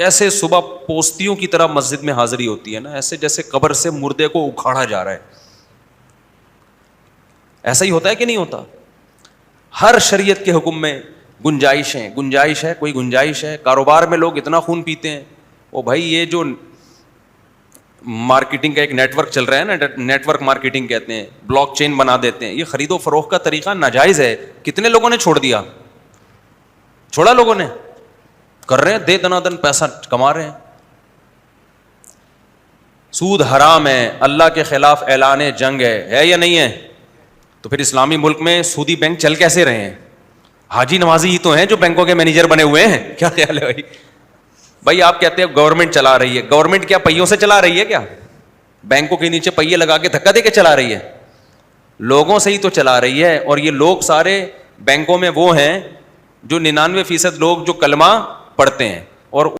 کیسے صبح پوستیوں کی طرح مسجد میں حاضری ہوتی ہے نا, ایسے جیسے قبر سے مردے کو اکھاڑا جا رہا ہے. ایسا ہی ہوتا ہے کہ نہیں ہوتا؟ ہر شریعت کے حکم میں گنجائش ہے, کوئی گنجائش ہے. کاروبار میں لوگ اتنا خون پیتے ہیں. او بھائی, یہ جو مارکیٹنگ کا ایک نیٹ ورک چل رہا ہے نا, نیٹ ورک مارکیٹنگ کہتے ہیں, بلاک چین بنا دیتے ہیں, یہ خرید و فروخت کا طریقہ ناجائز ہے. کتنے لوگوں نے چھوڑ دیا؟ چھوڑا لوگوں نے, کر رہے ہیں, دے دنا دن پیسہ کما رہے ہیں. سود حرام ہے, اللہ کے خلاف اعلان جنگ ہے یا نہیں ہے؟ تو پھر اسلامی ملک میں سودی بینک چل کیسے رہے ہیں؟ حاجی نوازی ہی تو ہیں جو بینکوں کے مینیجر بنے ہوئے ہیں. کیا خیال ہے بھائی؟ بھائی آپ کہتے ہیں گورنمنٹ چلا رہی ہے, گورنمنٹ کیا پہیوں سے چلا رہی ہے کیا؟ بینکوں کے نیچے پہیے لگا کے دھکا دے کے چلا رہی ہے؟ لوگوں سے ہی تو چلا رہی ہے. اور یہ لوگ سارے بینکوں میں وہ ہیں جو 99% لوگ جو کلمہ پڑھتے ہیں, اور